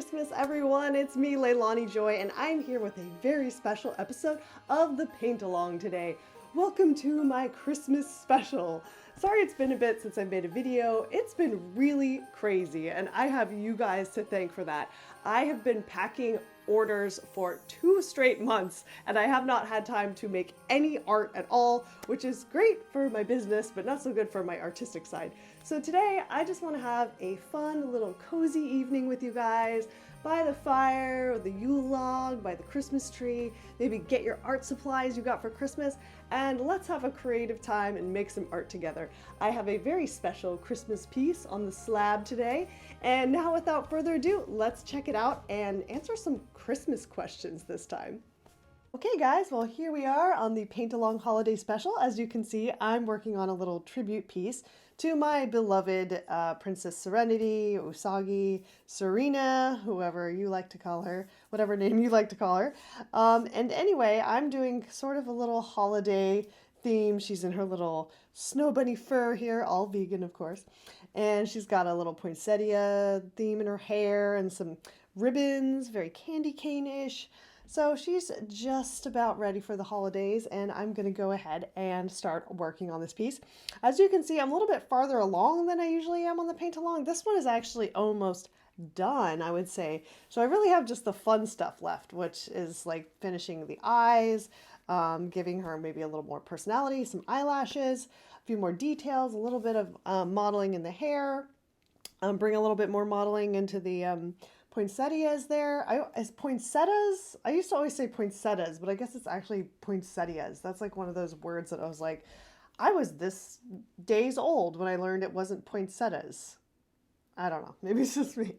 Christmas, everyone. It's me, Leilani Joy, and I'm here with a very special episode of the Paint Along today. Welcome to my Christmas special. Sorry it's been a bit since I made a video. It's been really crazy, and I have you guys to thank for that. I have been packing orders for 2 straight months, and I have not had time to make any art at all, which is great for my business, but not so good for my artistic side. So today, I just want to have a fun little cozy evening with you guys, by the fire, or the Yule log, by the Christmas tree, maybe get your art supplies you got for Christmas, and let's have a creative time and make some art together. I have a very special Christmas piece on the slab today, and now without further ado, let's check it out and answer some Christmas questions this time. Okay guys, well here we are on the Paint Along Holiday Special. As you can see, I'm working on a little tribute piece to my beloved Princess Serenity, Usagi, Serena, whoever you like to call her, whatever name you like to call her. And anyway, I'm doing sort of a little holiday theme. She's in her little snow bunny fur here, all vegan of course. And she's got a little poinsettia theme in her hair and some ribbons, very candy cane-ish. So she's just about ready for the holidays, and I'm going to go ahead and start working on this piece. As you can see, I'm a little bit farther along than I usually am on the Paint Along. This one is actually almost done, I would say. So I really have just the fun stuff left, which is like finishing the eyes, giving her maybe a little more personality, some eyelashes, a few more details, a little bit of modeling in the hair, bring a little bit more modeling into the poinsettias there. Is poinsettias? I used to always say poinsettias, but I guess it's actually poinsettias. That's like one of those words that I was like, I was this days old when I learned it wasn't poinsettias. I don't know. Maybe it's just me.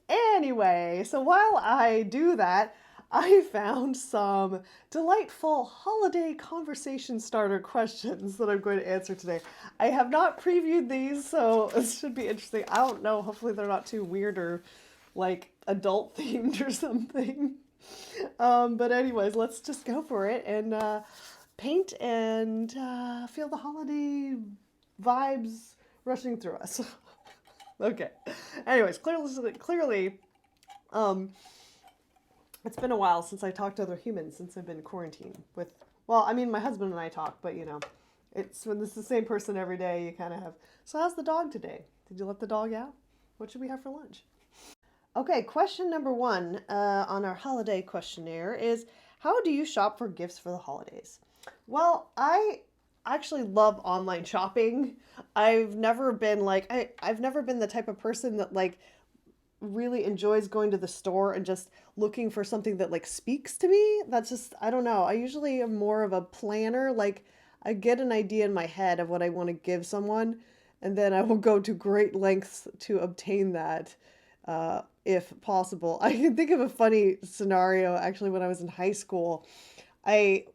Anyway, so while I do that, I found some delightful holiday conversation starter questions that I'm going to answer today. I have not previewed these, so this should be interesting. I don't know. Hopefully they're not too weird or like adult themed or something. But anyways, let's just go for it and paint and feel the holiday vibes rushing through us. Okay. Anyways, clearly, it's been a while since I talked to other humans since I've been in quarantine with, well, I mean, my husband and I talk, but you know, it's when it's the same person every day, you kind of have, so how's the dog today? Did you let the dog out? What should we have for lunch? Okay, question number 1 on our holiday questionnaire is, how do you shop for gifts for the holidays? Well, I actually love online shopping. I've never been like, I've never been the type of person that like really enjoys going to the store and just looking for something that like speaks to me. That's just, I don't know. I usually am more of a planner. Like I get an idea in my head of what I want to give someone, and then I will go to great lengths to obtain that. If possible. I can think of a funny scenario actually when I was in high school. I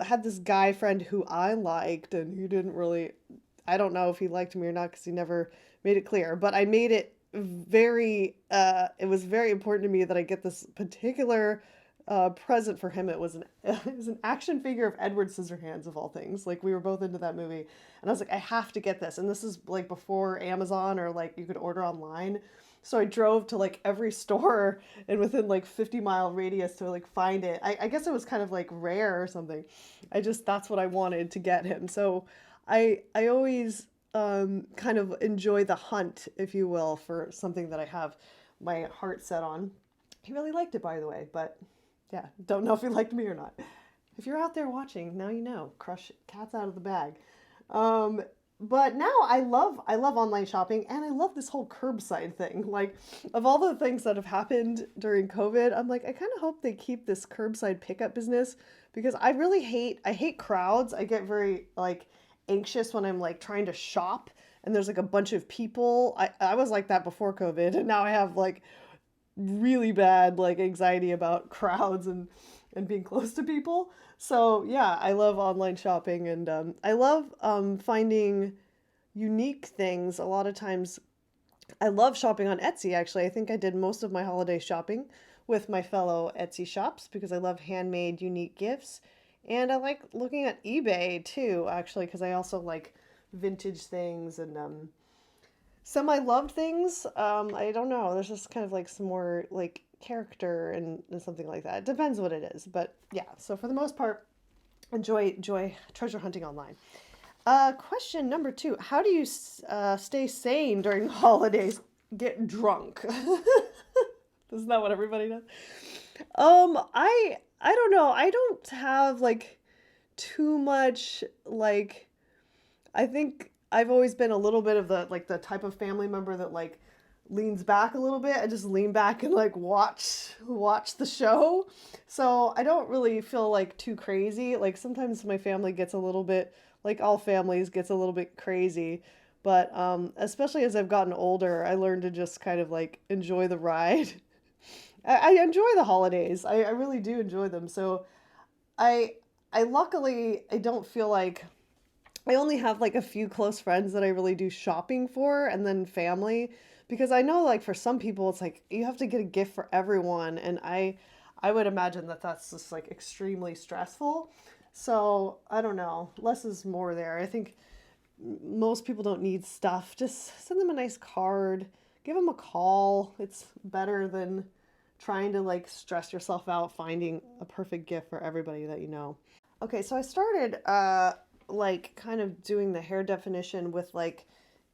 had this guy friend who I liked, and he didn't really, I don't know if he liked me or not because he never made it clear, but I made it very, it was very important to me that I get this particular present for him. It was an action figure of Edward Scissorhands of all things. Like we were both into that movie, and I was like, I have to get this. And this is like before Amazon or like you could order online. So I drove to like every store and within like 50-mile radius to like find it. I guess it was kind of like rare or something. That's what I wanted to get him. So I always kind of enjoy the hunt, if you will, for something that I have my heart set on. He really liked it, by the way, but yeah, don't know if he liked me or not. If you're out there watching, now you know. Crush cats out of the bag. But now I love online shopping, and I love this whole curbside thing. Like, of all the things that have happened during COVID, I'm like, I kind of hope they keep this curbside pickup business, because I hate crowds. I get very like anxious when I'm like trying to shop and there's like a bunch of people. I was like that before COVID, and now I have like really bad like anxiety about crowds and being close to people. So yeah, I love online shopping, and I love finding unique things. A lot of times I love shopping on Etsy, actually. I think I did most of my holiday shopping with my fellow Etsy shops because I love handmade unique gifts. And I like looking at eBay too, actually, because I also like vintage things and semi-loved things. I don't know. There's just kind of like some more like character and something like that. It depends what it is, but yeah. So for the most part, enjoy treasure hunting online. Question number two: how do you stay sane during the holidays? Get drunk. Isn't that what everybody does? I don't know. I don't have like too much like I think I've always been a little bit of the like the type of family member that like leans back a little bit. I just lean back and like watch the show. So I don't really feel like too crazy. Like sometimes my family gets a little bit like all families gets a little bit crazy. But especially as I've gotten older, I learned to just kind of like enjoy the ride. I enjoy the holidays. I really do enjoy them. So I I luckily I don't feel like I only have like a few close friends that I really do shopping for and then family because I know like for some people it's like you have to get a gift for everyone and I would imagine that that's just like extremely stressful. So, I don't know. Less is more there. I think most people don't need stuff. Just send them a nice card, give them a call. It's better than trying to like stress yourself out finding a perfect gift for everybody that you know. Okay, so I started like kind of doing the hair definition with like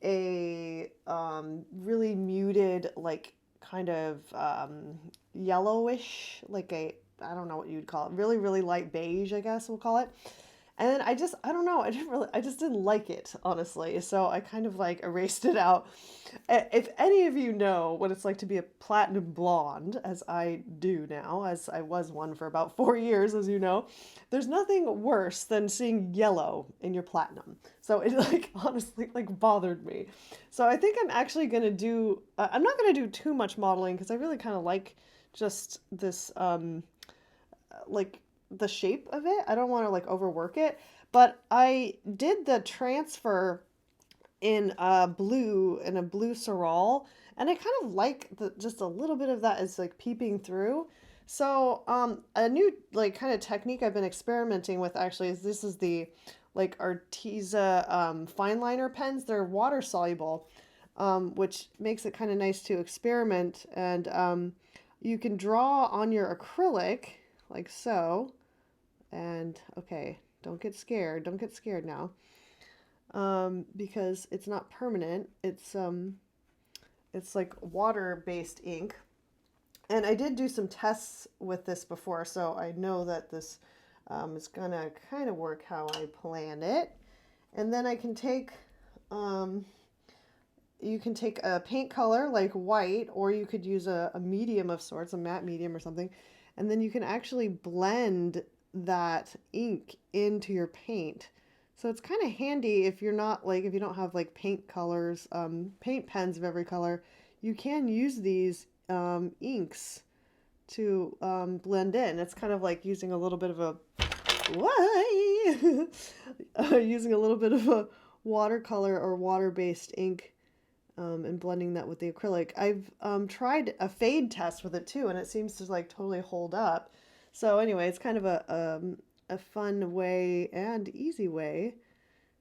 a really muted like kind of yellowish like a I don't know what you'd call it. Really light beige, I guess we'll call it. And then I don't know, I just didn't like it, honestly. So I kind of like erased it out. If any of you know what it's like to be a platinum blonde, as I do now, as I was one for about 4 years, as you know, there's nothing worse than seeing yellow in your platinum. So it like honestly like bothered me. So I think I'm actually gonna do, I'm not gonna do too much modeling because I really kind of like just this like the shape of it. I don't want to like overwork it, but I did the transfer in a blue sorrel, and I kind of like the just a little bit of that is like peeping through. So a new like kind of technique I've been experimenting with actually is this is the like Arteza fine liner pens. They're water soluble, which makes it kind of nice to experiment and you can draw on your acrylic like so and okay, don't get scared. Don't get scared now. Because it's not permanent. It's like water-based ink. And I did do some tests with this before, so I know that this is gonna kind of work how I planned it. And then I can take you can take a paint color like white, or you could use a medium of sorts, a matte medium or something, and then you can actually blend that ink into your paint. So it's kind of handy if you're not like, if you don't have like paint colors, paint pens of every color, you can use these inks to blend in. It's kind of like using a little bit of a, why? Using a little bit of a watercolor or water-based ink and blending that with the acrylic. I've tried a fade test with it too, and it seems to like totally hold up. So anyway, it's kind of a fun way and easy way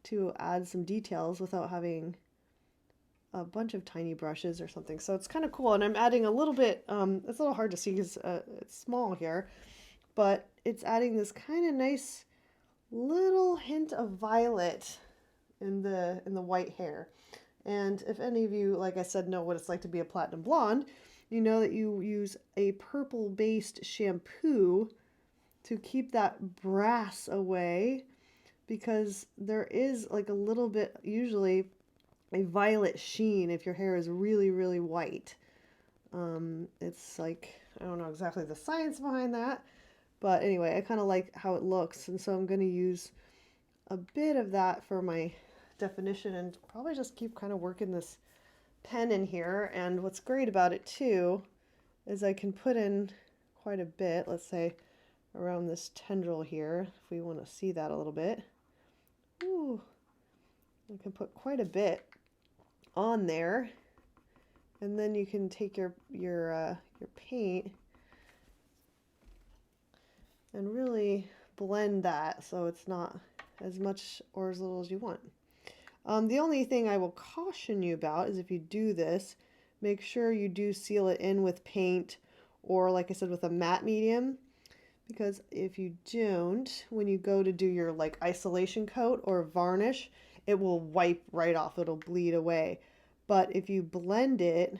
to add some details without having a bunch of tiny brushes or something. So it's kind of cool, and I'm adding a little bit. It's a little hard to see because it's small here, but it's adding this kind of nice little hint of violet in the white hair. And if any of you, like I said, know what it's like to be a platinum blonde, you know that you use a purple-based shampoo to keep that brass away because there is like a little bit, usually a violet sheen if your hair is really white. It's like, I don't know exactly the science behind that, but anyway, I kind of like how it looks, and so I'm going to use a bit of that for my definition and probably just keep kind of working this pen in here. And what's great about it too is I can put in quite a bit, let's say around this tendril here, if we want to see that a little bit. Ooh, I can put quite a bit on there, and then you can take your paint and really blend that so it's not as much or as little as you want. The only thing I will caution you about is if you do this, make sure you do seal it in with paint or, like I said, with a matte medium. Because if you don't, when you go to do your like isolation coat or varnish, it will wipe right off. It'll bleed away. But if you blend it,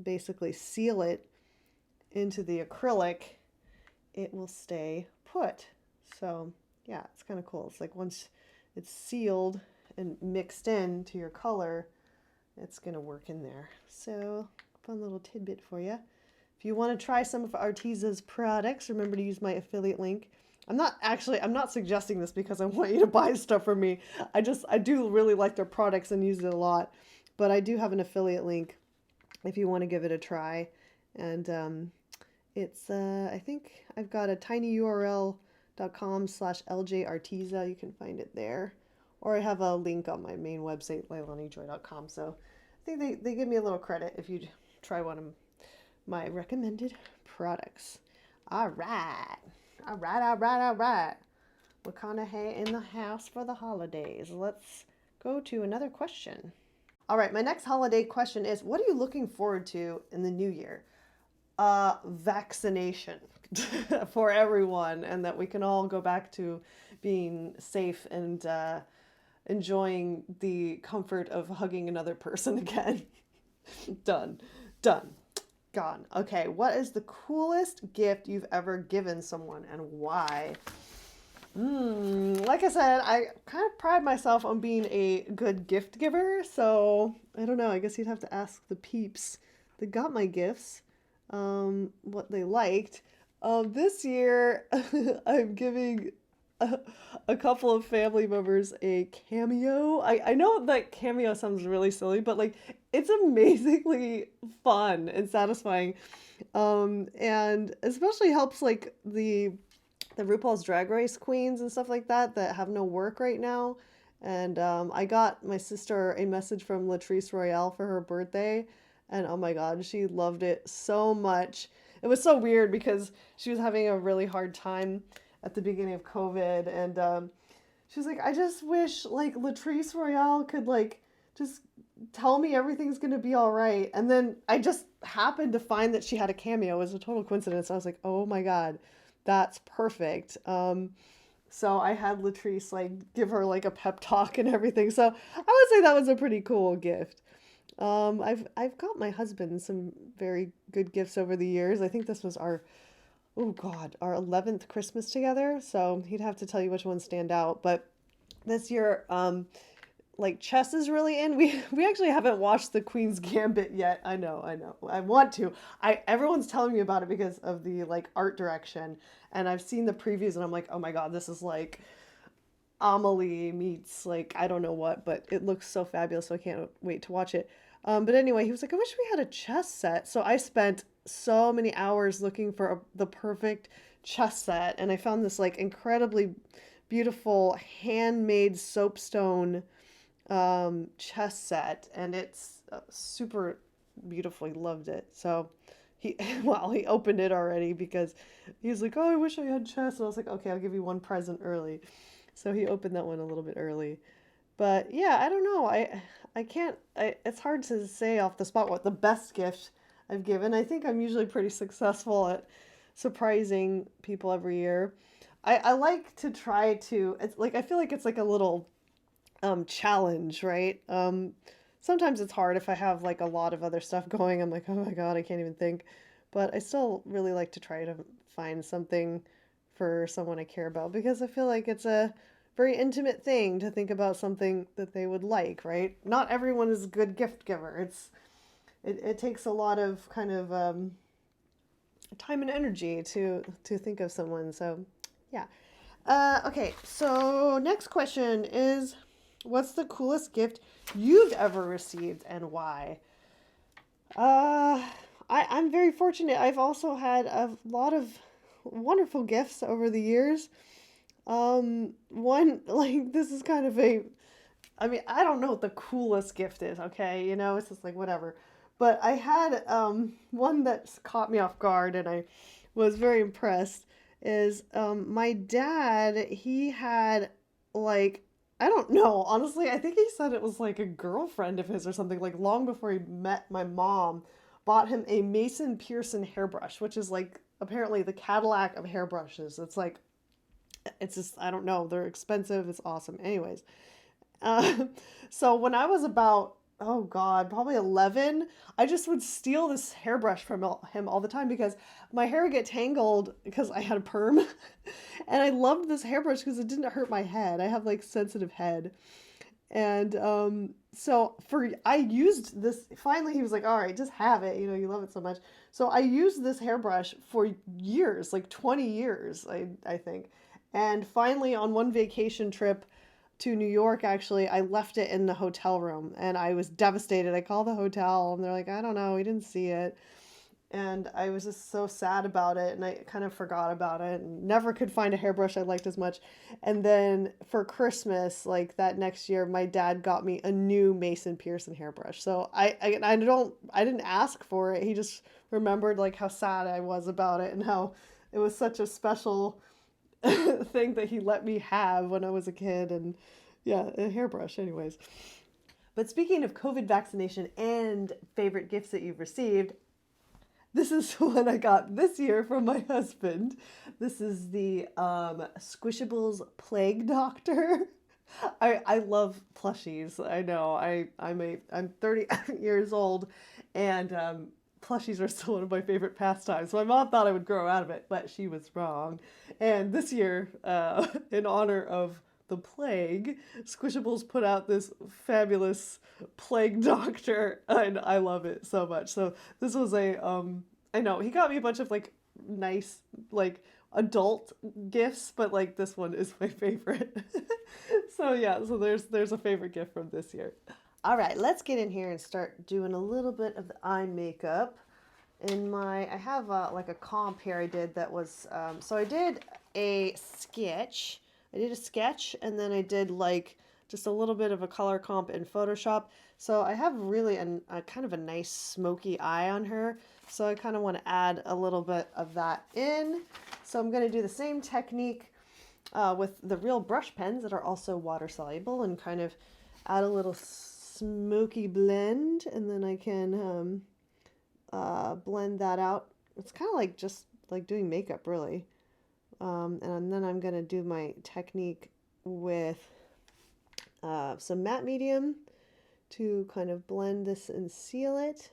basically seal it into the acrylic, it will stay put. So yeah, it's kind of cool. It's like once it's sealed and mixed in to your color, it's going to work in there. So fun little tidbit for you. If you want to try some of Artesa's products, remember to use my affiliate link. I'm not suggesting this because I want you to buy stuff from me. I do really like their products and use it a lot. But I do have an affiliate link if you want to give it a try. And it's, I think I've got a tinyurl.com/LJArtesa. You can find it there. Or I have a link on my main website, leilanijoy.com. So I think they give me a little credit if you try one of my recommended products. All right. McConaughey in the house for the holidays. Let's go to another question. All right, my next holiday question is, what are you looking forward to in the new year? Vaccination for everyone, and that we can all go back to being safe and enjoying the comfort of hugging another person again. Done. Gone. Okay, what is the coolest gift you've ever given someone and why? Like I said, I kind of pride myself on being a good gift giver, so I don't know, I guess you'd have to ask the peeps that got my gifts what they liked. This year, I'm giving a couple of family members a cameo. I know that cameo sounds really silly, but like it's amazingly fun and satisfying. And especially helps like the RuPaul's Drag Race queens and stuff like that have no work right now. And I got my sister a message from Latrice Royale for her birthday, and oh my god, she loved it so much. It was so weird because she was having a really hard time at the beginning of COVID, and she was like, I just wish like Latrice Royale could like just tell me everything's gonna be all right. And then I just happened to find that she had a cameo. It was a total coincidence. I was like, oh my god, that's perfect. So I had Latrice like give her like a pep talk and everything. So I would say that was a pretty cool gift. I've got my husband some very good gifts over the years. I think this was our 11th Christmas together. So he'd have to tell you which ones stand out. But this year, like chess is really in. We actually haven't watched the Queen's Gambit yet. I know. I want to. Everyone's telling me about it because of the like art direction, and I've seen the previews and I'm like, oh my god, this is like Amelie meets like I don't know what, but it looks so fabulous. So I can't wait to watch it. But anyway, he was like, I wish we had a chess set. So I spent so many hours looking for the perfect chess set, and I found this like incredibly beautiful handmade soapstone chess set, and it's super beautiful. He loved it. So he opened it already because he was like, oh, I wish I had chess. And I was like, okay, I'll give you one present early. So he opened that one a little bit early. But yeah, I don't know. I can't, it's hard to say off the spot what the best gift I've given. I think I'm usually pretty successful at surprising people every year. I like to try to, it's like, I feel like it's like a little challenge, right? Sometimes it's hard if I have like a lot of other stuff going. I'm like, oh my God, I can't even think. But I still really like to try to find something for someone I care about because I feel like it's a very intimate thing to think about something that they would like, right? Not everyone is a good gift giver. It takes a lot of kind of time and energy to think of someone. So yeah. Okay, so next question is, what's the coolest gift you've ever received and why? I'm very fortunate. I've also had a lot of wonderful gifts over the years. One, like, this is kind of I mean, I don't know what the coolest gift is, okay? You know, it's just like whatever. But I had one that caught me off guard and I was very impressed is my dad, he had like I don't know. Honestly, I think he said it was like a girlfriend of his or something, like long before he met my mom, bought him a Mason Pearson hairbrush, which is like apparently the Cadillac of hairbrushes. It's like, it's just, I don't know. They're expensive. It's awesome. Anyways, uh, so when I was about, oh God, probably 11, I just would steal this hairbrush from him all the time because my hair would get tangled because I had a perm. And I loved this hairbrush because it didn't hurt my head. I have like sensitive head. And so I used this, finally he was like, all right, just have it. You know, you love it so much. So I used this hairbrush for years, like 20 years, I think. And finally on one vacation trip, to New York, actually, I left it in the hotel room and I was devastated. I called the hotel and they're like, I don't know, we didn't see it. And I was just so sad about it and I kind of forgot about it and never could find a hairbrush I liked as much. And then for Christmas, like that next year, my dad got me a new Mason Pearson hairbrush. So I didn't ask for it. He just remembered like how sad I was about it and how it was such a special thing that he let me have when I was a kid. And yeah, a hairbrush anyways. But speaking of COVID vaccination and favorite gifts that you've received, this is what I got this year from my husband. This is the Squishables Plague Doctor. I love plushies. I know. I'm 30 years old, and plushies are still one of my favorite pastimes. My mom thought I would grow out of it, but she was wrong. And this year, in honor of the plague, Squishables put out this fabulous plague doctor, and I love it so much. So this was I know he got me a bunch of like nice like adult gifts, but like this one is my favorite. So yeah, so there's a favorite gift from this year. All right, let's get in here and start doing a little bit of the eye makeup. I have like a comp here I did that was, so I did a sketch. I did a sketch and then I did like just a little bit of a color comp in Photoshop. So I have really a kind of a nice smoky eye on her. So I kind of want to add a little bit of that in. So I'm going to do the same technique with the real brush pens that are also water soluble and kind of add a little smoky blend, and then I can blend that out. It's kind of like just like doing makeup really. And then I'm going to do my technique with some matte medium to kind of blend this and seal it,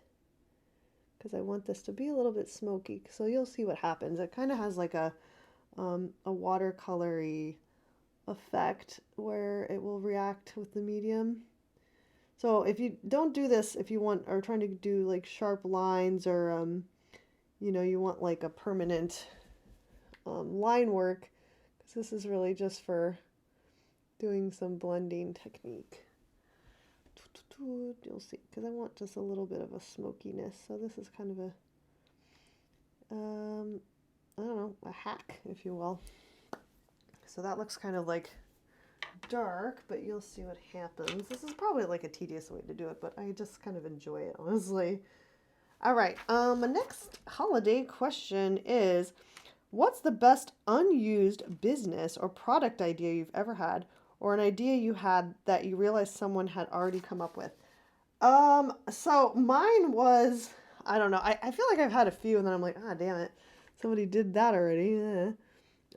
because I want this to be a little bit smoky. So you'll see what happens. It kind of has like a watercolory effect where it will react with the medium. So if you don't do this, if you are trying to do like sharp lines or, you know, you want like a permanent line work, because this is really just for doing some blending technique. You'll see, because I want just a little bit of a smokiness. So this is kind of a, I don't know, a hack, if you will. So that looks kind of like dark, but you'll see what happens. This is probably like a tedious way to do it, but I just kind of enjoy it, honestly. All right, my next holiday question is, what's the best unused business or product idea you've ever had, or an idea you had that you realized someone had already come up with? So mine was, I don't know, I feel like I've had a few and then I'm like, ah, damn it, somebody did that already.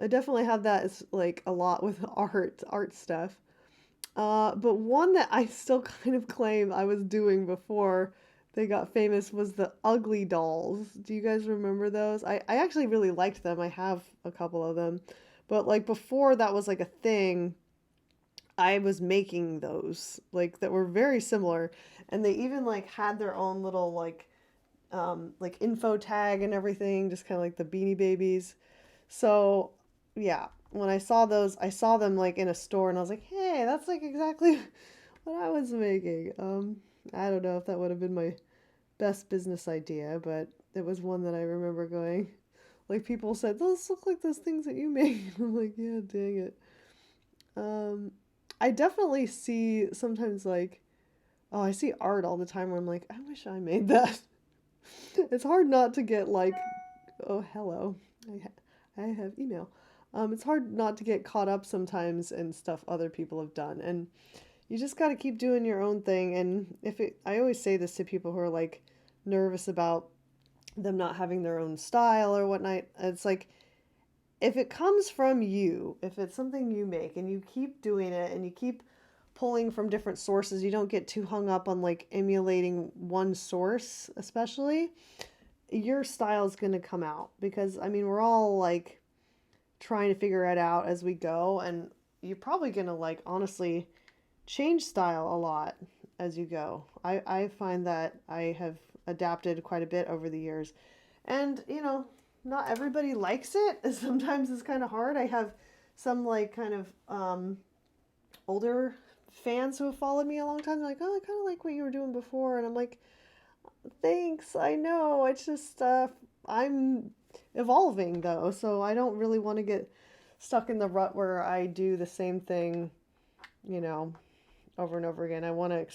I definitely have that as like a lot with art stuff. But one that I still kind of claim I was doing before they got famous was the Ugly Dolls. Do you guys remember those? I actually really liked them. I have a couple of them. But like before that was like a thing, I was making those like that were very similar, and they even like had their own little like info tag and everything, just kind of like the Beanie Babies. So yeah, when I saw those, I saw them like in a store and I was like, hey, that's like exactly what I was making. I don't know if that would have been my best business idea, but it was one that I remember going, like people said, those look like those things that you make. I'm like, yeah, dang it. I definitely see sometimes like, oh, I see art all the time where I'm like, I wish I made that. It's hard not to get like, oh, hello, I have email. It's hard not to get caught up sometimes in stuff other people have done. And you just got to keep doing your own thing. And I always say this to people who are like nervous about them not having their own style or whatnot. It's like, if it comes from you, if it's something you make and you keep doing it and you keep pulling from different sources, you don't get too hung up on like emulating one source, especially, your style's going to come out. Because, I mean, we're all like trying to figure it out as we go. And you're probably going to like honestly change style a lot as you go. I find that I have adapted quite a bit over the years. And, not everybody likes it. Sometimes it's kind of hard. I have some like kind of older fans who have followed me a long time. They're like, oh, I kind of like what you were doing before. And I'm like, thanks. I know. It's just, I'm evolving though. So I don't really want to get stuck in the rut where I do the same thing, over and over again. I want to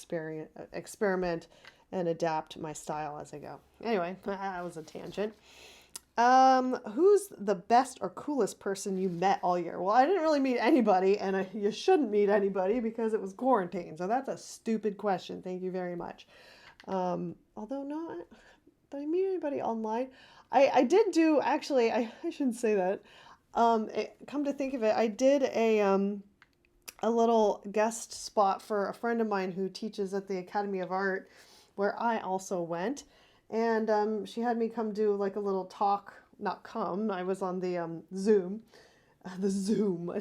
experiment and adapt my style as I go. Anyway, that was a tangent. Who's the best or coolest person you met all year? Well, I didn't really meet anybody, and you shouldn't meet anybody because it was quarantine. So that's a stupid question. Thank you very much. Although no, did I meet anybody online? I did do, actually, I shouldn't say that. Come to think of it, I did a little guest spot for a friend of mine who teaches at the Academy of Art, where I also went. And she had me come do like a little talk, not come, I was on the Zoom. The Zoom.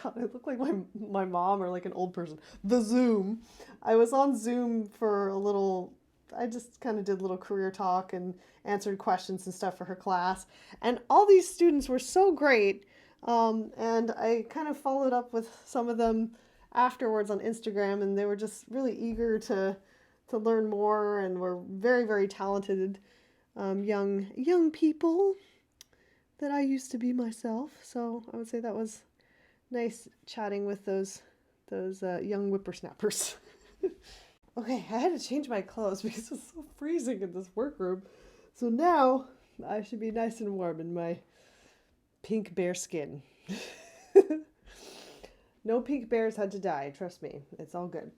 God, I look like my mom or like an old person. The Zoom. I was on Zoom for a little, I just kind of did a little career talk and answered questions and stuff for her class. And all these students were so great. And I kind of followed up with some of them afterwards on Instagram, and they were just really eager to learn more, and were very, very talented young people that I used to be myself. So I would say that was nice chatting with those young whippersnappers. Okay, I had to change my clothes because it's so freezing in this workroom. So now I should be nice and warm in my pink bear skin. No pink bears had to die, trust me. It's all good.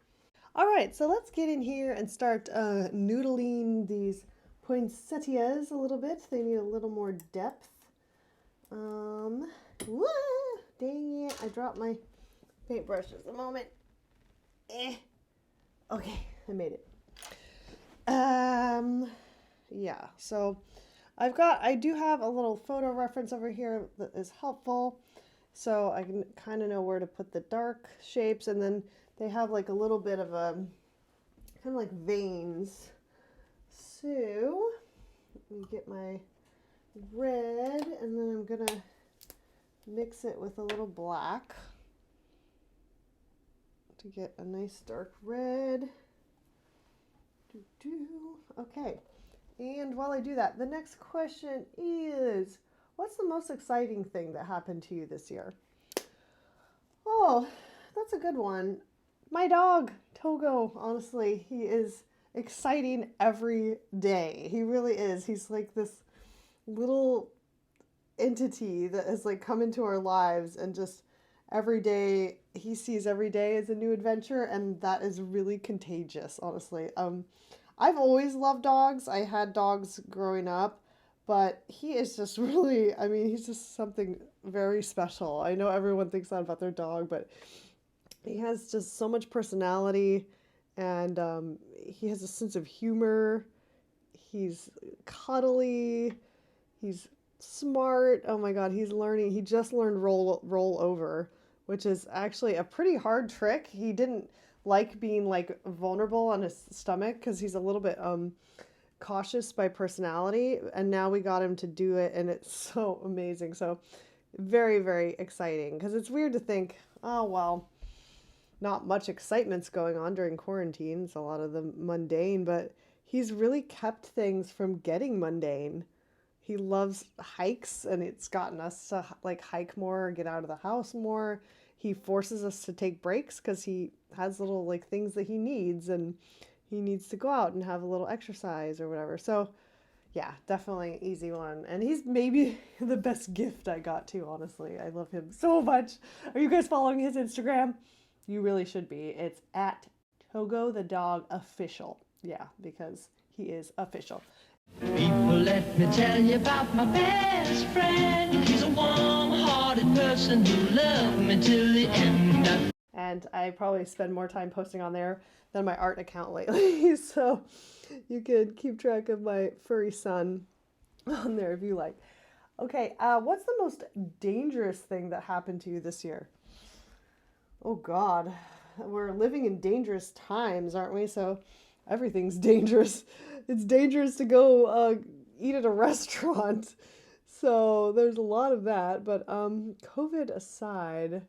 All right, so let's get in here and start noodling these poinsettias a little bit. They need a little more depth. Dang it, I dropped my paintbrush just a moment. Okay, I made it. Yeah, so I do have a little photo reference over here that is helpful. So I can kind of know where to put the dark shapes, and then they have like a little bit of a kind of like veins. So let me get my red, and then I'm gonna mix it with a little black to get a nice dark red. Okay, and while I do that, the next question is, what's the most exciting thing that happened to you this year? Oh, that's a good one. My dog, Togo, honestly, he is exciting every day. He really is. He's like this little entity that has like come into our lives, and just every day he sees every day as a new adventure, and that is really contagious, honestly. I've always loved dogs. I had dogs growing up, but he is just really, I mean, he's just something very special. I know everyone thinks that about their dog, but he has just so much personality, and he has a sense of humor. He's cuddly. He's smart. Oh my God, he's learning. He just learned roll over, which is actually a pretty hard trick. He didn't like being like vulnerable on his stomach because he's a little bit cautious by personality, and now we got him to do it, and it's so amazing. So very, very exciting, because it's weird to think, oh well, not much excitement's going on during quarantine. It's a lot of the mundane, but he's really kept things from getting mundane. He loves hikes, and it's gotten us to like hike more, get out of the house more. He forces us to take breaks because he has little like things that he needs, and he needs to go out and have a little exercise or whatever. So Yeah, definitely easy one. And he's maybe the best gift I got too, honestly. I love him so much. Are you guys following his Instagram? You really should be. It's at Togo the Dog Official. Yeah, because he is official. People, let me tell you about my best friend. He's a warm-hearted person who loved me till the end. And I probably spend more time posting on there than my art account lately. So you can keep track of my furry son on there if you like. Okay, what's the most dangerous thing that happened to you this year? Oh God, we're living in dangerous times, aren't we? So everything's dangerous. It's dangerous to go eat at a restaurant. So there's a lot of that. But COVID aside,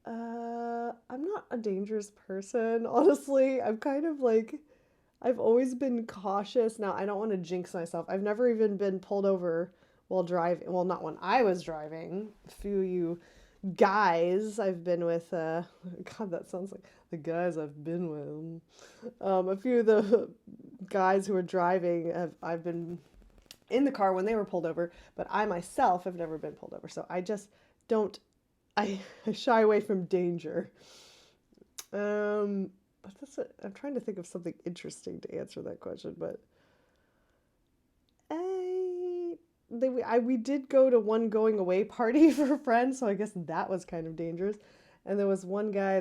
I'm not a dangerous person, honestly. I'm kind of like, I've always been cautious. Now, I don't want to jinx myself. I've never even been pulled over while driving. Well, not when I was driving. A few of you guys I've been with, God, that sounds like the guys I've been with. A few of the guys who were driving, I've been in the car when they were pulled over, but I myself have never been pulled over. So I just don't, I shy away from danger. But I'm trying to think of something interesting to answer that question, but we did go to one going away party for a friend, so I guess that was kind of dangerous. And there was one guy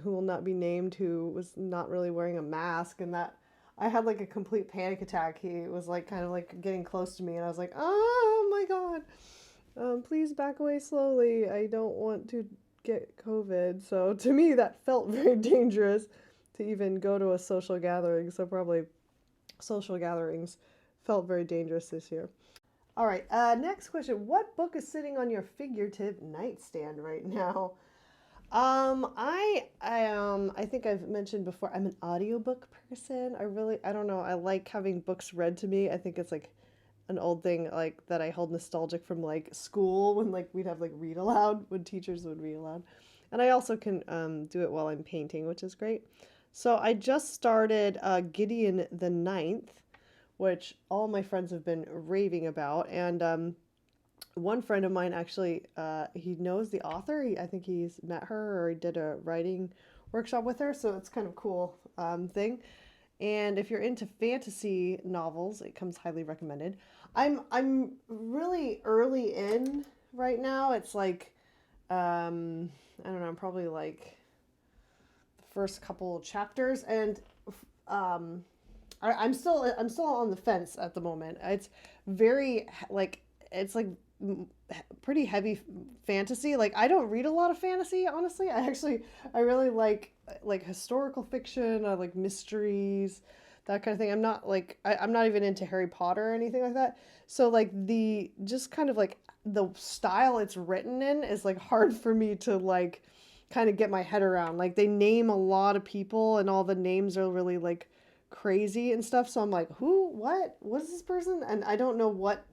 who will not be named who was not really wearing a mask, and that I had like a complete panic attack. He was like kind of like getting close to me, and I was like, oh my God, please back away slowly. I don't want to get COVID. So to me, that felt very dangerous to even go to a social gathering. So probably social gatherings felt very dangerous this year. All right, next question. What book is sitting on your figurative nightstand right now? I think I've mentioned before, I'm an audiobook person. I don't know, I like having books read to me. I think it's like an old thing like that I hold nostalgic from like school when like we'd have like read aloud, when teachers would read aloud. And I also can do it while I'm painting, which is great. So I just started Gideon the Ninth, which all my friends have been raving about. And one friend of mine actually, he knows the author. I think he's met her or he did a writing workshop with her. So it's kind of cool thing. And if you're into fantasy novels, it comes highly recommended. I'm really early in right now. It's like I don't know, I'm probably like the first couple of chapters, and I'm still on the fence at the moment. It's very like it's like pretty heavy fantasy. Like I don't read a lot of fantasy, honestly. I really like historical fiction. I like mysteries, that kind of thing. I'm not even into Harry Potter or anything like that. So like the just kind of like the style it's written in is like hard for me to like kind of get my head around. Like they name a lot of people and all the names are really like crazy and stuff. So I'm like, who, what is this person? And I don't know what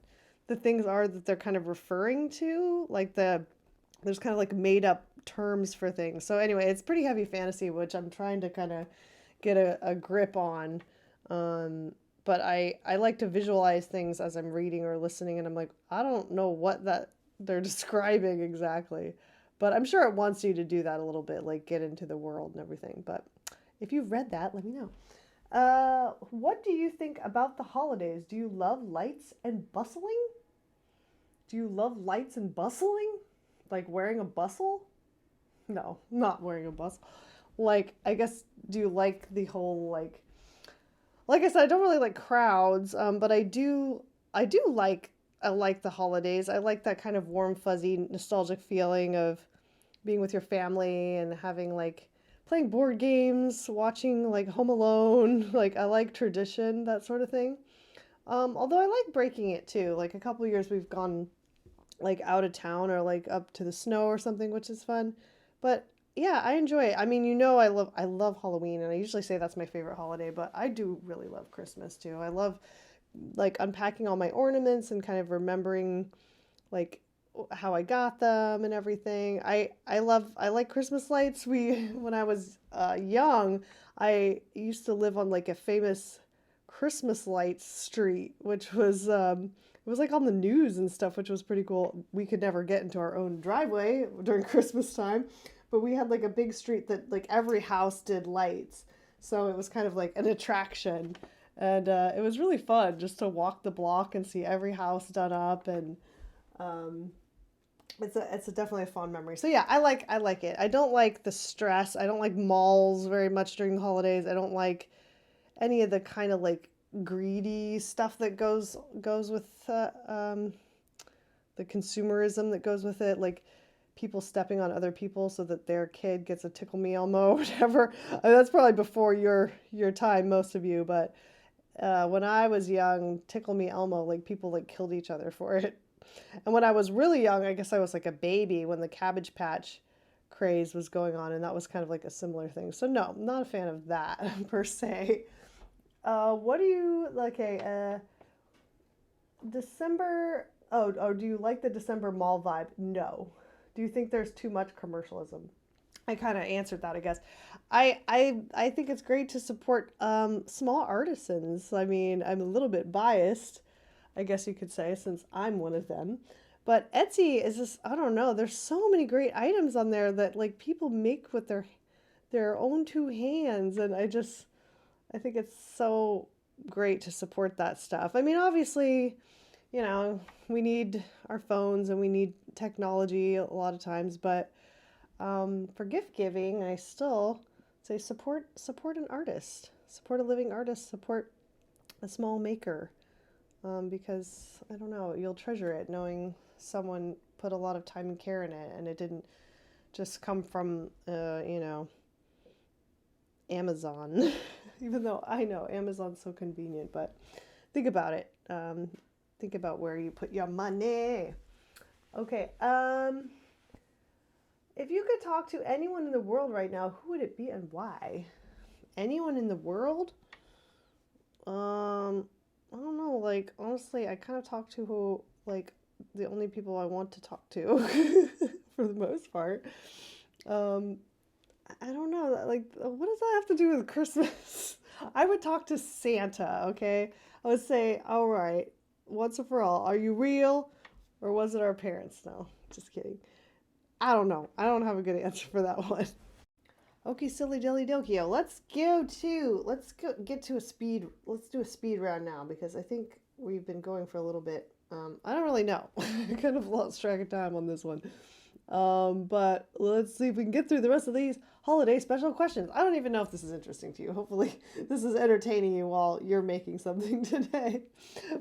the things are that they're kind of referring to. Like there's kind of like made up terms for things. So anyway, it's pretty heavy fantasy, which I'm trying to kind of get a grip on. But I like to visualize things as I'm reading or listening, and I'm like, I don't know what that they're describing exactly. But I'm sure it wants you to do that a little bit, like get into the world and everything. But if you've read that, let me know. What do you think about the holidays? Do you love lights and bustling? Do you love lights and bustling? Like wearing a bustle? No, not wearing a bustle. Like, I guess, do you like the whole, like I said, I don't really like crowds, but I like the holidays. I like that kind of warm, fuzzy, nostalgic feeling of being with your family and having like playing board games, watching like Home Alone. Like I like tradition, that sort of thing. Although I like breaking it too. Like a couple years we've gone like out of town or like up to the snow or something, which is fun. But yeah, I enjoy it. I mean, I love Halloween, and I usually say that's my favorite holiday, but I do really love Christmas too. I love like unpacking all my ornaments and kind of remembering like how I got them and everything. I like Christmas lights. When I was young, I used to live on like a famous Christmas lights street, which was it was like on the news and stuff, which was pretty cool. We could never get into our own driveway during Christmas time, but we had like a big street that like every house did lights. So it was kind of like an attraction. And it was really fun just to walk the block and see every house done up, and um, it's definitely a fond memory. So yeah, I like it. I don't like the stress. I don't like malls very much during the holidays. I don't like any of the kind of like greedy stuff that goes with the consumerism that goes with it, like people stepping on other people so that their kid gets a Tickle Me Elmo or whatever. I mean, that's probably before your time, most of you, but when I was young, Tickle Me Elmo, like people like killed each other for it. And when I was really young, I guess I was like a baby when the Cabbage Patch craze was going on, and that was kind of like a similar thing. So no, I'm not a fan of that per se. What do you like? December. Oh, do you like the December mall vibe? No. Do you think there's too much commercialism? I kind of answered that, I guess. I think it's great to support small artisans. I mean, I'm a little bit biased, I guess you could say, since I'm one of them. But Etsy is just, I don't know, there's so many great items on there that like people make with their own two hands, and I think it's so great to support that stuff. I mean, obviously, you know, we need our phones and we need technology a lot of times, but for gift giving, I still say support an artist, support a living artist, support a small maker, because I don't know, you'll treasure it knowing someone put a lot of time and care in it, and it didn't just come from Amazon. Even though I know Amazon's so convenient, but think about it. Think about where you put your money. Okay. If you could talk to anyone in the world right now, who would it be and why? Anyone in the world? I don't know. Like honestly, I kind of talk to who like the only people I want to talk to for the most part. Um, I don't know. Like, what does that have to do with Christmas? I would talk to Santa, okay? I would say, all right, once and for all, are you real or was it our parents? No, just kidding. I don't know. I don't have a good answer for that one. Okay, silly dilly dokio. Let's go get to a speed. Let's do a speed round now because I think we've been going for a little bit. I don't really know. I kind of lost track of time on this one. But let's see if we can get through the rest of these holiday special questions. I don't even know if this is interesting to you. Hopefully, this is entertaining you while you're making something today.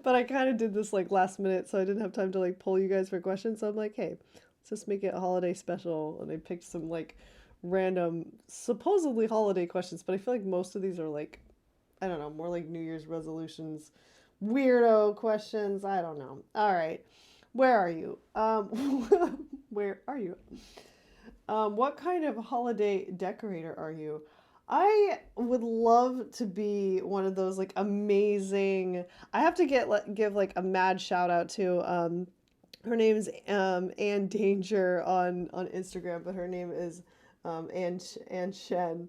But I kind of did this like last minute, so I didn't have time to like poll you guys for questions. So I'm like, hey, let's just make it a holiday special. And I picked some like random, supposedly holiday questions, but I feel like most of these are like, I don't know, more like New Year's resolutions, weirdo questions. I don't know. All right. Where are you? Where are you? What kind of holiday decorator are you? I would love to be one of those like amazing. I have to give like a mad shout out to her name's Ann Danger on Instagram, but her name is Ann Shen,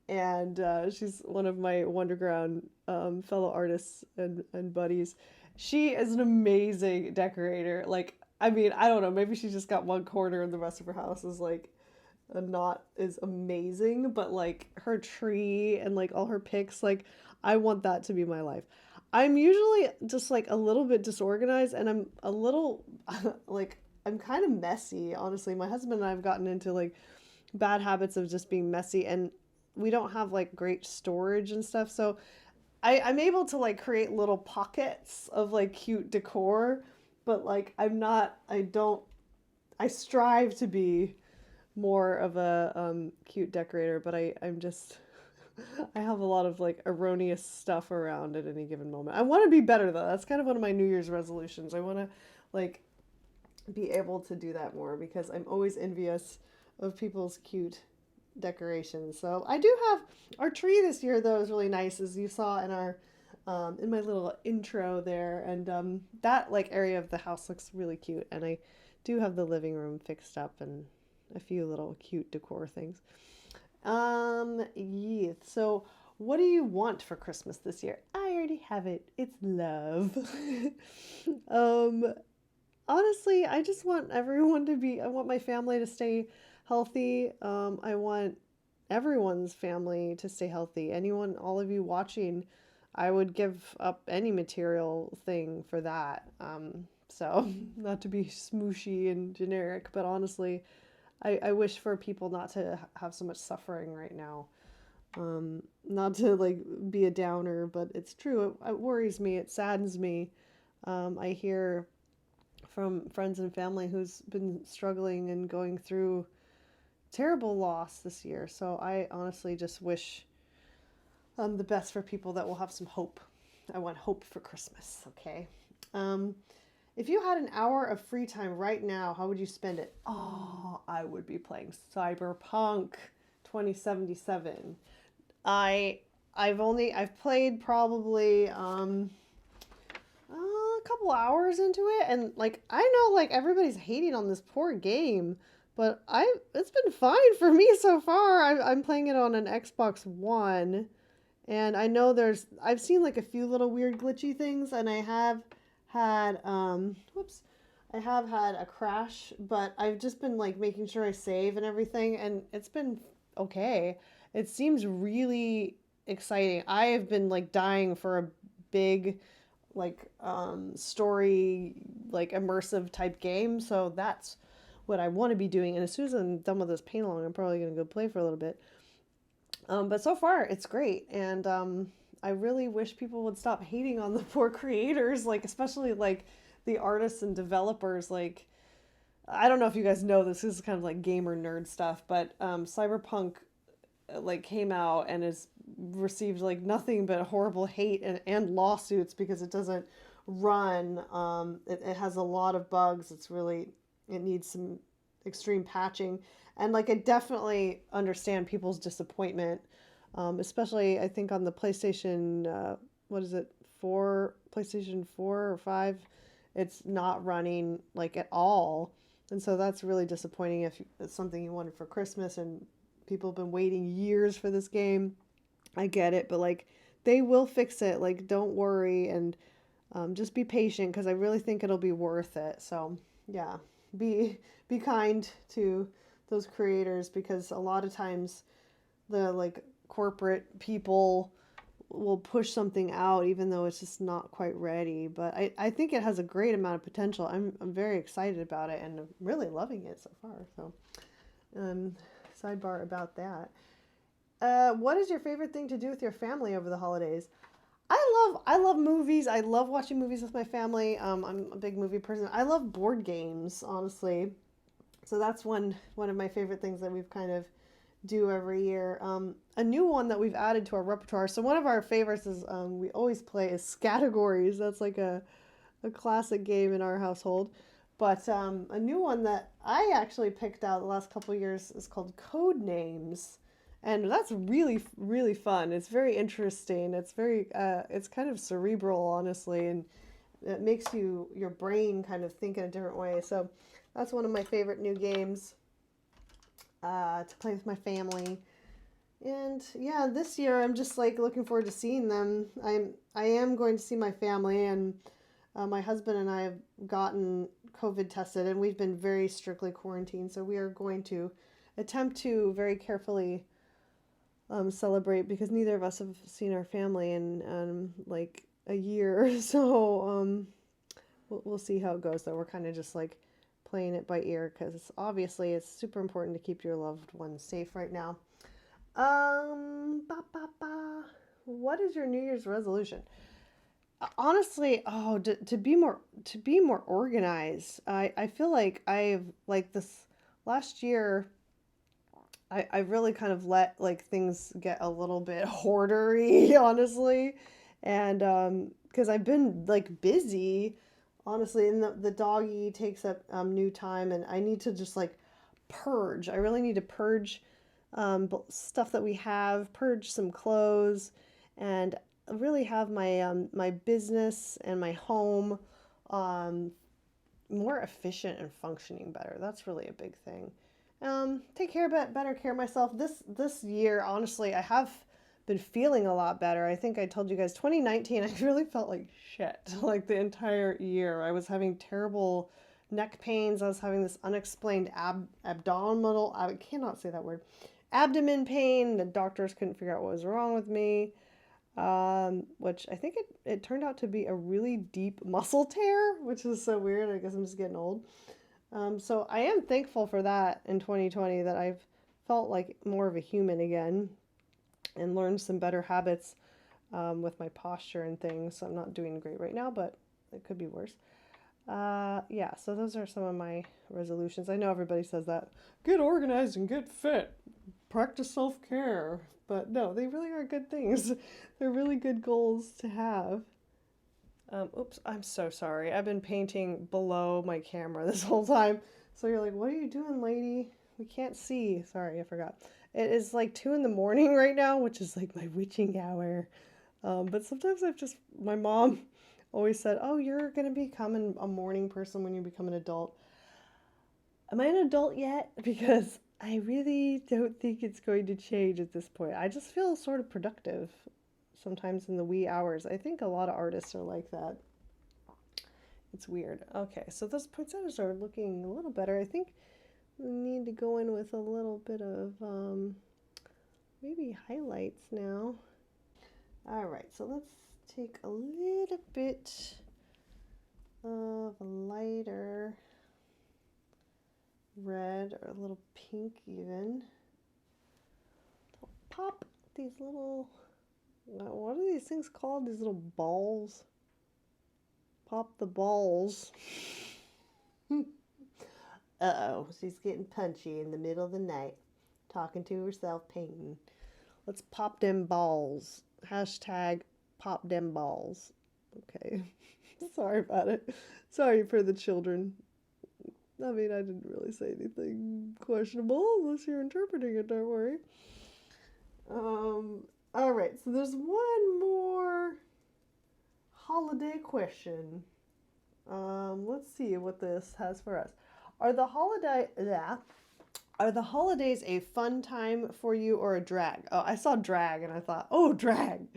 and she's one of my Wonderground fellow artists and buddies. She is an amazing decorator. Like, I mean, I don't know, maybe she just got one corner and the rest of her house is like not is amazing, but like her tree and like all her picks, like I want that to be my life. I'm usually just like a little bit disorganized and I'm a little like I'm kind of messy, honestly. My husband and I have gotten into like bad habits of just being messy, and we don't have like great storage and stuff. So I'm able to like create little pockets of like cute decor, but like I strive to be more of a cute decorator, but I'm just I have a lot of like erroneous stuff around at any given moment. I want to be better though. That's kind of one of my New Year's resolutions. I want to like be able to do that more because I'm always envious of people's cute decorations. So I do have our tree this year though is really nice, as you saw in our in my little intro there, and that like area of the house looks really cute, and I do have the living room fixed up and a few little cute decor things. Yeah. So what do you want for Christmas this year? I already have it. It's love. um, Honestly, I just want everyone to be, I want my family to stay healthy. I want everyone's family to stay healthy. Anyone, all of you watching, I would give up any material thing for that. So, not to be smooshy and generic, but honestly, I wish for people not to have so much suffering right now. Not to like be a downer, but it's true. It worries me. It saddens me. I hear from friends and family who's been struggling and going through terrible loss this year. So I honestly just wish the best for people that will have some hope. I want hope for Christmas, okay? Um, if you had an hour of free time right now, how would you spend it? Oh, I would be playing Cyberpunk 2077. I I've played probably a couple hours into it, and like I know like everybody's hating on this poor game, but it's been fine for me so far. I'm playing it on an Xbox One, and I know I've seen like a few little weird glitchy things, and I have had I have had a crash, but I've just been like making sure I save and everything, and it's been okay. It seems really exciting. I have been like dying for a big like story like immersive type game, so that's what I want to be doing. And as soon as I'm done with this paint along, I'm probably going to go play for a little bit. But so far it's great, and I really wish people would stop hating on the poor creators, like especially like the artists and developers. Like I don't know if you guys know this is kind of like gamer nerd stuff, but Cyberpunk like came out and is received like nothing but horrible hate and lawsuits because it doesn't run. It has a lot of bugs. It needs some extreme patching, and like I definitely understand people's disappointment, especially I think on the PlayStation what is it, 4, PlayStation 4 or 5, it's not running like at all. And so that's really disappointing if it's something you wanted for Christmas and people have been waiting years for this game. I get it, but like they will fix it. Like don't worry, and just be patient because I really think it'll be worth it. So yeah, be kind to those creators because a lot of times the like corporate people will push something out even though it's just not quite ready. But I think it has a great amount of potential. I'm very excited about it and I'm really loving it so far. So sidebar about that. What is your favorite thing to do with your family over the holidays? I love movies. I love watching movies with my family. I'm a big movie person. I love board games, honestly. So that's one of my favorite things that we've kind of do every year. A new one that we've added to our repertoire. So one of our favorites is we always play is Categories. That's like a classic game in our household. But a new one that I actually picked out the last couple of years is called Code Names. And that's really, really fun. It's very interesting. It's kind of cerebral, honestly, and it makes your brain kind of think in a different way. So that's one of my favorite new games to play with my family. And yeah, this year I'm just like looking forward to seeing them. I am going to see my family, and my husband and I have gotten COVID tested, and we've been very strictly quarantined. So we are going to attempt to very carefully celebrate because neither of us have seen our family in like a year. So we'll see how it goes. Though we're kind of just like playing it by ear because obviously it's super important to keep your loved ones safe right now. What is your New Year's resolution? Honestly, to be more organized. I feel like I've like this last year. I really kind of let like things get a little bit hoardery, honestly, and because I've been like busy, honestly, and the doggy takes up new time, and I need to just like purge. I really need to purge stuff that we have, purge some clothes, and really have my my business and my home more efficient and functioning better. That's really a big thing. Take better care of myself. This year, honestly, I have been feeling a lot better. I think I told you guys 2019, I really felt like shit like the entire year. I was having terrible neck pains. I was having this unexplained abdominal, I cannot say that word, abdomen pain. The doctors couldn't figure out what was wrong with me. Which I think it turned out to be a really deep muscle tear, which is so weird. I guess I'm just getting old. So I am thankful for that in 2020, that I've felt like more of a human again and learned some better habits with my posture and things. So I'm not doing great right now, but it could be worse. Yeah, so those are some of my resolutions. I know everybody says that. Get organized and get fit. Practice self-care. But no, they really are good things. They're really good goals to have. Oops, I'm so sorry. I've been painting below my camera this whole time. So you're like, what are you doing, lady? We can't see. Sorry, I forgot. It is like 2 in the morning right now, which is like my witching hour. But sometimes my mom always said, oh, you're going to become a morning person when you become an adult. Am I an adult yet? Because I really don't think it's going to change at this point. I just feel sort of productive sometimes in the wee hours. I think a lot of artists are like that. It's weird. Okay, so those poinsettias are looking a little better. I think we need to go in with a little bit of maybe highlights now. All right, so let's take a little bit of a lighter red or a little pink even. Pop these little, what are these things called? These little balls. Pop the balls. Uh-oh, she's getting punchy in the middle of the night, talking to herself, painting. Let's pop them balls. Hashtag pop them balls. Okay. Sorry about it. Sorry for the children. I mean, I didn't really say anything questionable unless you're interpreting it, don't worry. All right, so there's one more holiday question. Let's see what this has for us. Are the holidays a fun time for you or a drag? Oh, I saw drag and I thought, oh, drag.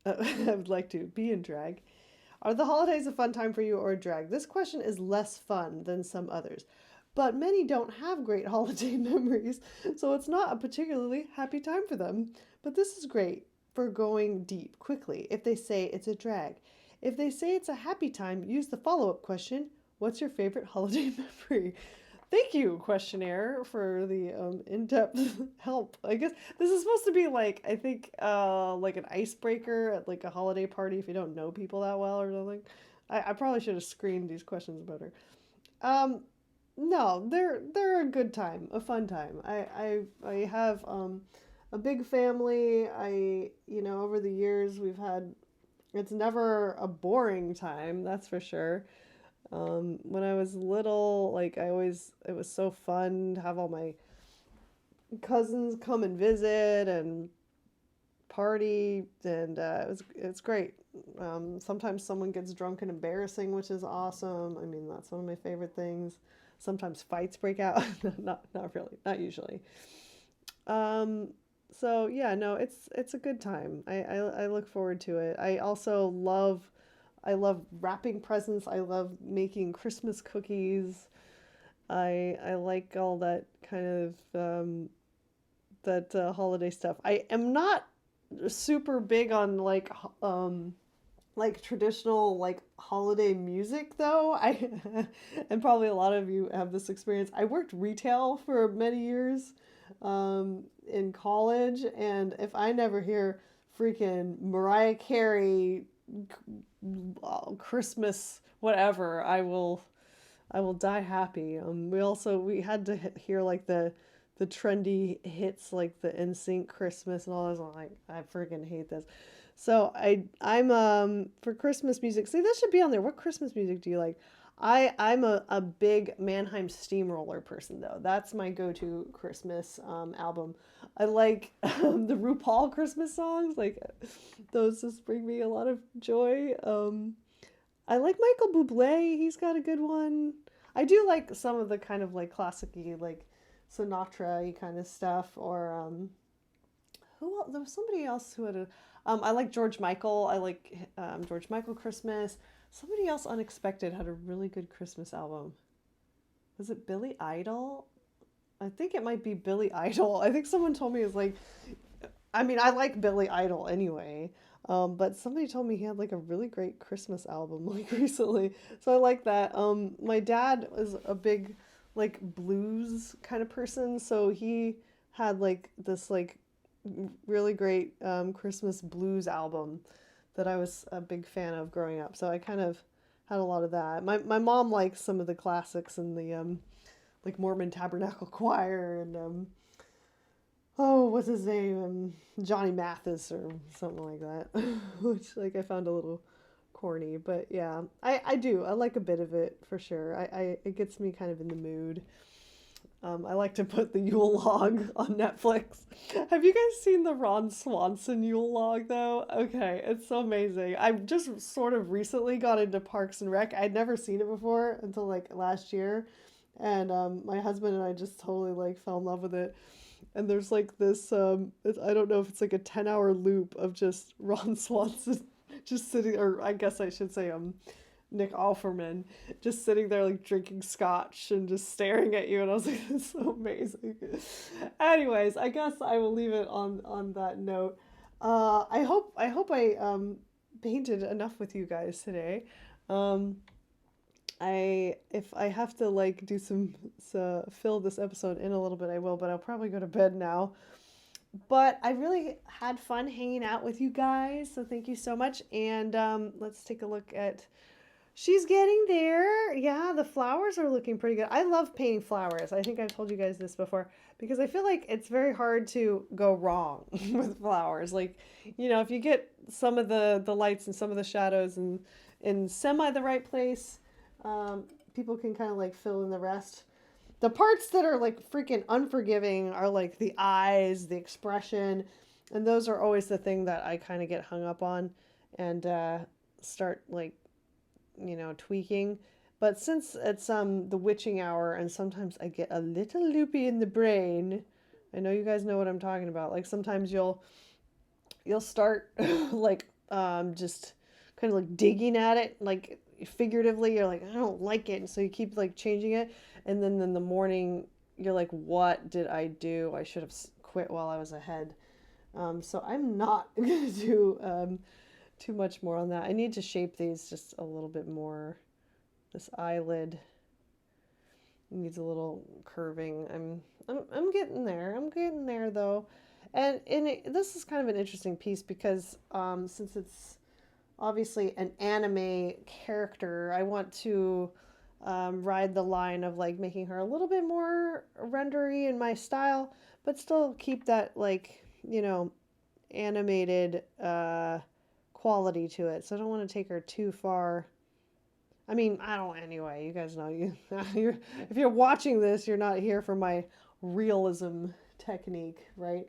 I would like to be in drag. Are the holidays a fun time for you or a drag? This question is less fun than some others, but many don't have great holiday memories, so it's not a particularly happy time for them. But this is great for going deep quickly if they say it's a drag. If they say it's a happy time, use the follow-up question, what's your favorite holiday memory? Thank you, questionnaire, for the in-depth help. I guess this is supposed to be like, I think, like an icebreaker at like a holiday party if you don't know people that well or something. I probably should have screened these questions better. No, they're a good time, a fun time. I have a big family. Over the years it's never a boring time, that's for sure. When I was little, like it was so fun to have all my cousins come and visit and party, and it's great. Sometimes someone gets drunk and embarrassing, which is awesome. I mean, that's one of my favorite things. Sometimes fights break out. Not really, not usually. So yeah, no, it's a good time. I look forward to it. I love wrapping presents. I love making Christmas cookies. I like all that kind of holiday stuff. I am not super big on like traditional like holiday music though. I and probably a lot of you have this experience. I worked retail for many years in college, and if I never hear freaking Mariah Carey Christmas whatever, I will die happy. We had to hear like the trendy hits like the NSYNC Christmas and all those. I'm like, I freaking hate this. So I'm for Christmas music. See, this should be on there. What Christmas music do you like? I'm a big Mannheim Steamroller person though. That's my go-to Christmas album. I like the RuPaul Christmas songs. Like those just bring me a lot of joy. I like Michael Bublé. He's got a good one. I do like some of the kind of like classic-y, like Sinatra-y kind of stuff. Or who else? There was somebody else who had a, I like George Michael. I like George Michael Christmas. Somebody else unexpected had a really good Christmas album. Was it Billy Idol? I think it might be Billy Idol. I think someone told me it's like, I mean, I like Billy Idol anyway, but somebody told me he had like a really great Christmas album like recently. So I like that. My dad was a big like blues kind of person, so he had like this like really great Christmas blues album that I was a big fan of growing up. So I kind of had a lot of that. My mom likes some of the classics and the like Mormon Tabernacle Choir and oh, what's his name? Johnny Mathis or something like that, which like I found a little corny, but yeah, I do. I like a bit of it for sure. It gets me kind of in the mood. I like to put the Yule log on Netflix. Have you guys seen the Ron Swanson Yule log though? Okay, it's so amazing. I just sort of recently got into Parks and Rec. I'd never seen it before until like last year, and my husband and I just totally like fell in love with it. And there's like this, I don't know if it's like a 10-hour loop of just Ron Swanson just sitting, or I guess I should say Nick Offerman just sitting there like drinking scotch and just staring at you, and I was like, it's so amazing. Anyways, I guess I will leave it on that note. I hope I painted enough with you guys today. If I have to like do some fill this episode in a little bit, I will, but I'll probably go to bed now. But I really had fun hanging out with you guys, so thank you so much. And let's take a look at. She's getting there. Yeah, the flowers are looking pretty good. I love painting flowers. I think I've told you guys this before because I feel like it's very hard to go wrong with flowers. Like, you know, if you get some of the lights and some of the shadows and in semi the right place, people can kind of like fill in the rest. The parts that are like freaking unforgiving are like the eyes, the expression, and those are always the thing that I kind of get hung up on and start like, you know, tweaking. But since it's the witching hour and sometimes I get a little loopy in the brain, I know you guys know what I'm talking about. Like sometimes you'll start like just kind of like digging at it, like figuratively. You're like, I don't like it, and so you keep like changing it, and then in the morning you're like, what did I do? I should have quit while I was ahead. So I'm not gonna do too much more on that. I need to shape these just a little bit more. This eyelid needs a little curving. I'm getting there. I'm getting there though. And this is kind of an interesting piece because since it's obviously an anime character, I want to ride the line of like making her a little bit more rendery in my style, but still keep that like, you know, animated quality to it. So I don't want to take her too far. I mean, I don't anyway. You guys know if you're watching this, you're not here for my realism technique, right?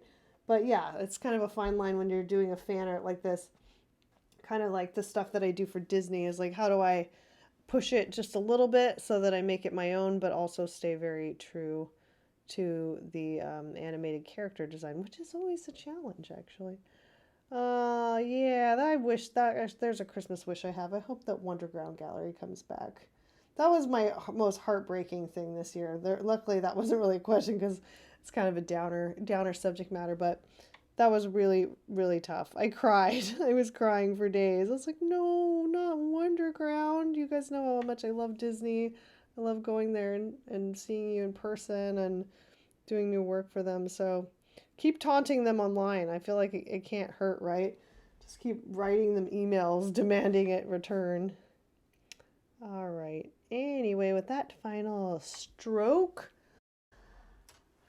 But yeah, it's kind of a fine line when you're doing a fan art like this. Kind of like the stuff that I do for Disney is like, how do I push it just a little bit so that I make it my own, but also stay very true to the animated character design, which is always a challenge, actually. Yeah, I wish that there's a Christmas wish I have. I hope that Wonderground Gallery comes back. That was my most heartbreaking thing this year. Luckily, that wasn't really a question because it's kind of a downer subject matter, but that was really, really tough. I cried. I was crying for days. I was like, no, not Wonderground. You guys know how much I love Disney. I love going there and seeing you in person and doing new work for them. So keep taunting them online. I feel like it can't hurt, right? Just keep writing them emails demanding it return. All right. Anyway, with that final stroke,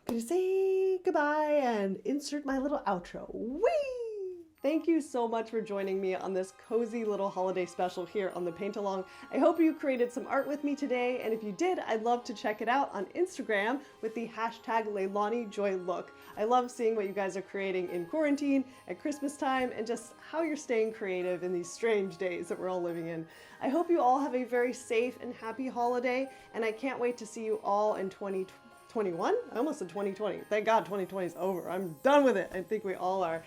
I'm going to say goodbye and insert my little outro. Whee! Thank you so much for joining me on this cozy little holiday special here on the Paint Along. I hope you created some art with me today, and if you did, I'd love to check it out on Instagram with the hashtag LeilaniJoyLook. I love seeing what you guys are creating in quarantine, at Christmas time, and just how you're staying creative in these strange days that we're all living in. I hope you all have a very safe and happy holiday, and I can't wait to see you all in 2020. 2021? I almost said 2020. Thank God 2020 is over. I'm done with it. I think we all are.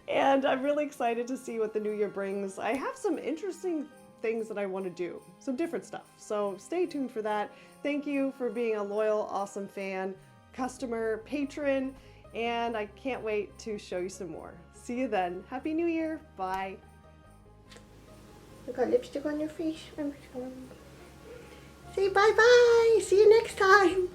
And I'm really excited to see what the new year brings. I have some interesting things that I want to do, some different stuff. So stay tuned for that. Thank you for being a loyal, awesome fan, customer, patron, and I can't wait to show you some more. See you then. Happy New Year. Bye. You got lipstick on your face. Say bye-bye. See you next time.